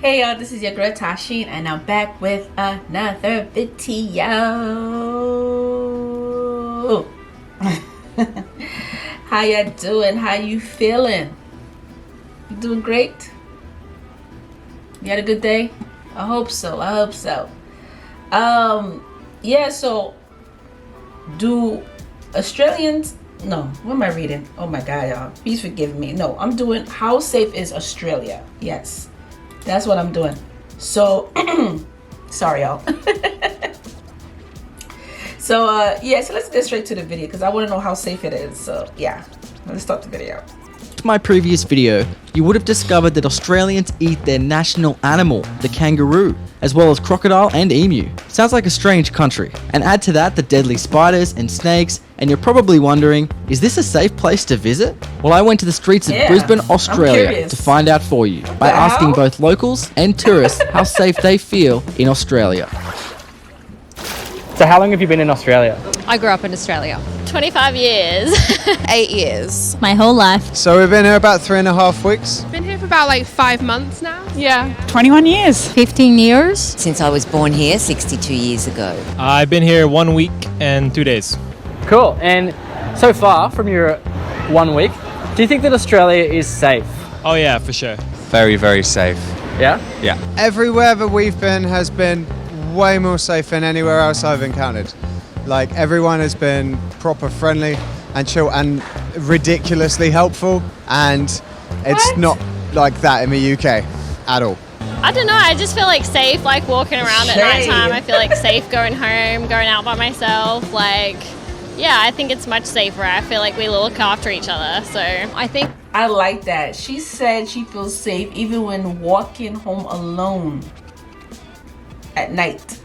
Hey y'all, this is your girl Tysheen, and I'm back with another video. How ya doing? How you feeling? You doing great? You had a good day? I hope so. Yeah, so do Australians, no, what am I reading? Oh my god, y'all, please forgive me. No, I'm doing how safe is Australia? Yes, that's what I'm doing. So sorry y'all. So let's get straight to the video because I want to know how safe it is. So yeah, let's start the video. In my previous video, you would have discovered that Australians eat their national animal, the kangaroo, as well as crocodile and emu. Sounds like a strange country. And add to that the deadly spiders and snakes, and you're probably wondering, is this a safe place to visit? Well, I went to the streets of Brisbane, Australia to find out for you by asking both locals and tourists how safe they feel in Australia. So how long have you been in Australia? I grew up in Australia. 25 years. 8 years. My whole life. So we've been here about 3.5 weeks. Been here for about 5 months now. Yeah. 21 years. 15 years. Since I was born here 62 years ago. I've been here 1 week and 2 days. Cool. And so far from your 1 week, do you think that Australia is safe? Oh yeah, for sure. Very, very safe. Yeah? Yeah. Everywhere that we've been has been way more safe than anywhere else I've encountered. Like, everyone has been proper friendly and chill and ridiculously helpful, and it's not like that in the UK at all. I don't know, I just feel like safe, like walking around at night time. I feel like safe going home, going out by myself. Like, yeah, I think it's much safer. I feel like we look after each other. So I think I like that. She said she feels safe even when walking home alone at night.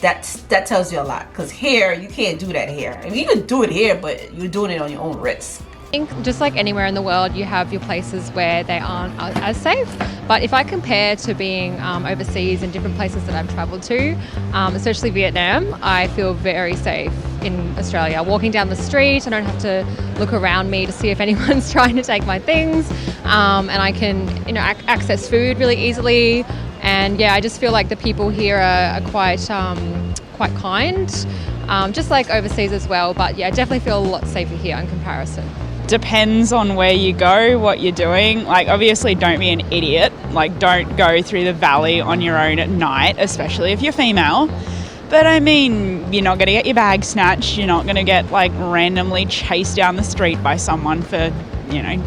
That tells you a lot, because here you can't do that here. I mean, you can do it here, but you're doing it on your own risk. I think just like anywhere in the world, you have your places where they aren't as safe. But if I compare to being overseas in different places that I've traveled to, especially Vietnam, I feel very safe in Australia. Walking down the street, I don't have to look around me to see if anyone's trying to take my things, and I can, access food really easily. And yeah, I just feel like the people here are quite kind, just like overseas as well. But yeah, I definitely feel a lot safer here in comparison. Depends on where you go, what you're doing. Like, obviously don't be an idiot. Like, don't go through the valley on your own at night, especially if you're female. But I mean, you're not going to get your bag snatched. You're not going to get randomly chased down the street by someone for,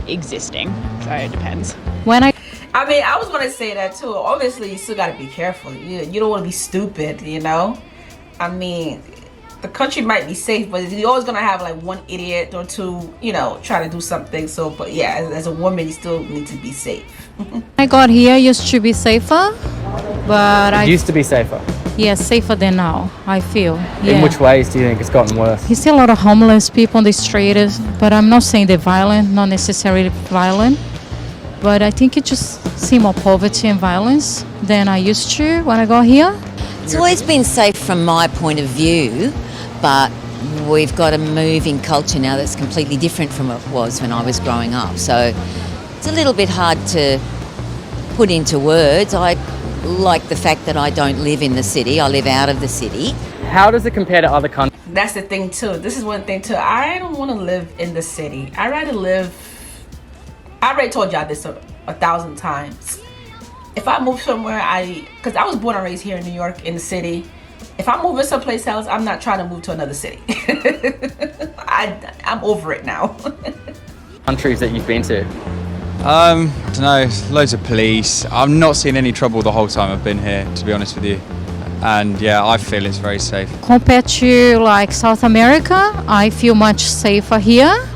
existing. So it depends. I mean, I was going to say that too. Obviously, you still got to be careful. You don't want to be stupid, I mean, the country might be safe, but you're always going to have one idiot or two, try to do something. So, but yeah, as a woman, you still need to be safe. I got here used to be safer, but It used to be safer. Yes, safer than now, I feel. Yeah. In which ways do you think it's gotten worse? You see a lot of homeless people on the street, but I'm not saying they're violent, not necessarily violent. But I think it just see more poverty and violence than I used to when I got here. It's always been safe from my point of view, but we've got a moving culture now that's completely different from what it was when I was growing up. So it's a little bit hard to put into words. I like the fact that I don't live in the city, I live out of the city. How does it compare to other countries? That's the thing too. This is one thing too. I don't want to live in the city. I already told y'all this 1,000 times. If I move somewhere, because I was born and raised here in New York, in the city. If I'm moving someplace else, I'm not trying to move to another city. I'm over it now. Countries that you've been to? I don't know, loads of police. I've not seen any trouble the whole time I've been here, to be honest with you. And yeah, I feel it's very safe. Compared to South America, I feel much safer here.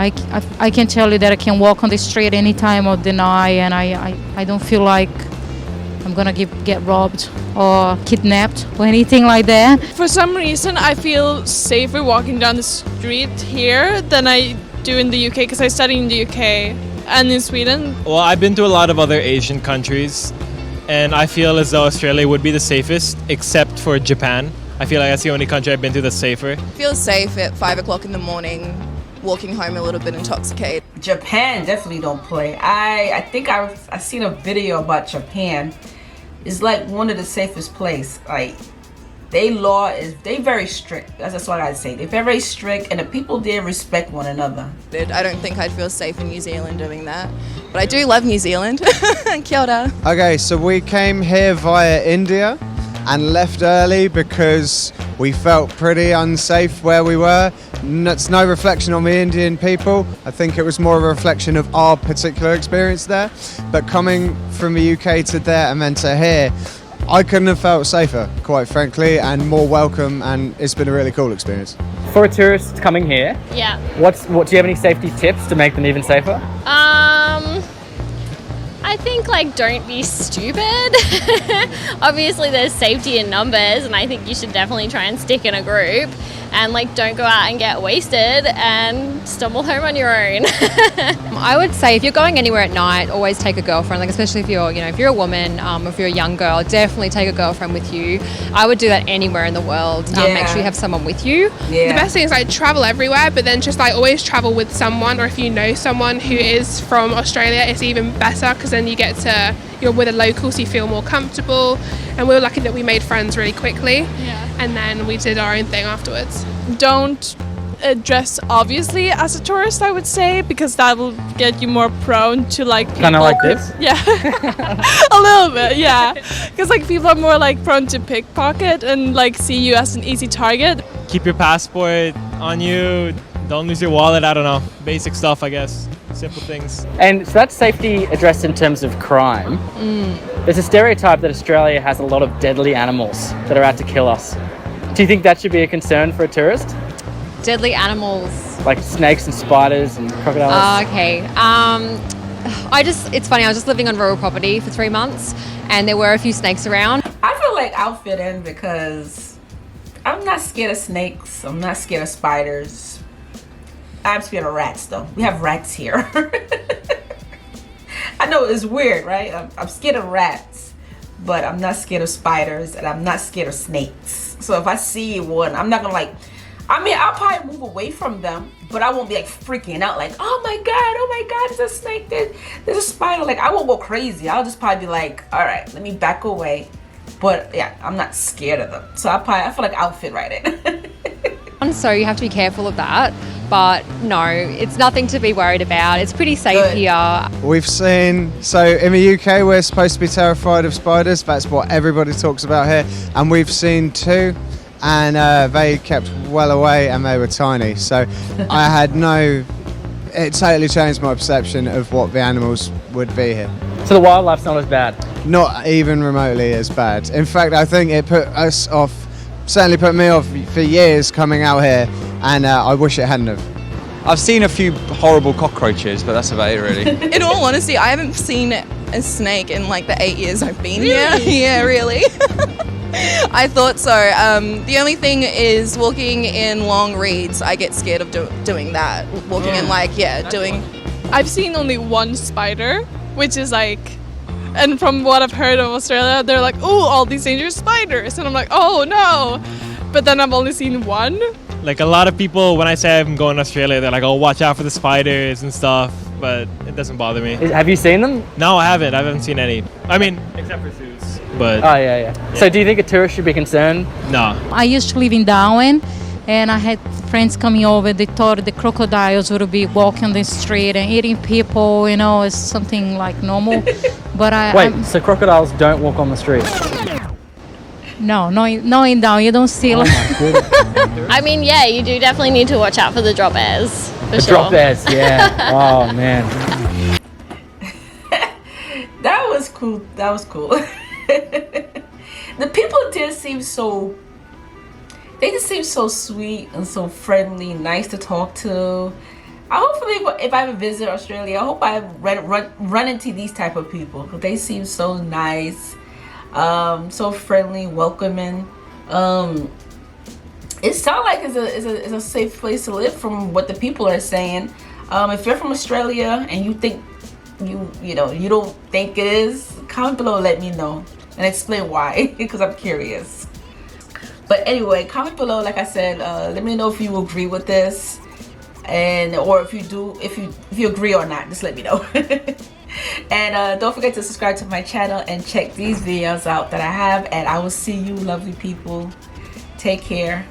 I can tell you that I can walk on the street any time of the night, and I don't feel like I'm gonna get robbed or kidnapped or anything like that. For some reason, I feel safer walking down the street here than I do in the UK, because I study in the UK and in Sweden. Well, I've been to a lot of other Asian countries, and I feel as though Australia would be the safest, except for Japan. I feel like that's the only country I've been to that's safer. Feel safe at 5 o'clock in the morning walking home a little bit intoxicated. Japan definitely don't play. I think I seen a video about Japan. It's like one of the safest place. Like they very strict. That's what I'd say. They're very strict, and the people there respect one another. I don't think I'd feel safe in New Zealand doing that, but I do love New Zealand. Kia ora. Okay, so we came here via India and left early because we felt pretty unsafe where we were. It's no reflection on the Indian people. I think it was more of a reflection of our particular experience there. But coming from the UK to there and then to here, I couldn't have felt safer, quite frankly, and more welcome, and it's been a really cool experience. For a tourist coming here, Yeah. what do you have any safety tips to make them even safer? I think like don't be stupid. Obviously there's safety in numbers, and I think you should definitely try and stick in a group, and like don't go out and get wasted and stumble home on your own. I would say if you're going anywhere at night, always take a girlfriend. Like especially if you're, if you're a woman, if you're a young girl, definitely take a girlfriend with you. I would do that anywhere in the world. Make sure you have someone with you. The best thing is like travel everywhere, but then just like always travel with someone, or if you know someone who is from Australia, it's even better because then you're with a local, so you feel more comfortable. And we were lucky that we made friends really quickly. And then we did our own thing afterwards. Don't dress obviously as a tourist, I would say, because that will get you more prone to like people. Kind of like this? Yeah, a little bit, yeah. Because like people are more like prone to pickpocket and like see you as an easy target. Keep your passport on you. Don't lose your wallet. I don't know. Basic stuff, I guess. Simple things. And so that's safety addressed in terms of crime. There's a stereotype that Australia has a lot of deadly animals that are out to kill us. Do you think that should be a concern for a tourist? Deadly animals. Like snakes and spiders and crocodiles? Okay. It's funny, I was just living on rural property for 3 months and there were a few snakes around. I feel like I'll fit in because I'm not scared of snakes. I'm not scared of spiders. I'm scared of rats though. We have rats here. I know it's weird, right? I'm scared of rats, but I'm not scared of spiders, and I'm not scared of snakes. So if I see one, I'm not gonna I'll probably move away from them, but I won't be like freaking out like, oh my god, there's a snake, there's a spider. Like I won't go crazy. I'll just probably be like, all right, let me back away. But yeah, I'm not scared of them. So I feel like I'll fit right in. So you have to be careful of that. But no, it's nothing to be worried about. It's pretty safe here. We've seen, so in the UK we're supposed to be terrified of spiders. That's what everybody talks about here. And we've seen two, and they kept well away and they were tiny. So I had it totally changed my perception of what the animals would be here. So the wildlife's not as bad? Not even remotely as bad. In fact, I think it put us off, certainly put me off for years coming out here, and I wish it hadn't have. I've seen a few horrible cockroaches, but that's about it really. In all honesty, I haven't seen a snake in like the 8 years I've been here. Yeah, really. I thought so. The only thing is walking in long reeds, I get scared of doing that. Walking in doing... I've seen only one spider, which is like, and from what I've heard of Australia, they're like, oh, all these dangerous spiders. And I'm like, oh no. But then I've only seen one. Like a lot of people, when I say I'm going to Australia, they're like, oh, watch out for the spiders and stuff. But it doesn't bother me. Have you seen them? No, I haven't. I haven't seen any. I mean, except for zoos. But oh, yeah. So do you think a tourist should be concerned? No. I used to live in Darwin, and I had friends coming over. They thought the crocodiles would be walking the street and eating people, it's something like normal. But so crocodiles don't walk on the street? No, in Darwin, you don't see I mean, yeah, you do definitely need to watch out for the drop bears. Drop bears, yeah. Oh, man. That was cool. The people there seem they just seem so sweet and so friendly, nice to talk to. Hopefully, if I ever visit Australia, I hope I run into these type of people. They seem so nice, so friendly, welcoming. It sounds like it's a safe place to live from what the people are saying. If you're from Australia and you think you don't think it is, comment below, let me know and explain why, because I'm curious. But anyway, comment below, like I said, let me know if you agree with this. And or if you do, if you agree or not, just let me know. And don't forget to subscribe to my channel and check these videos out that I have, and I will see you lovely people. Take care.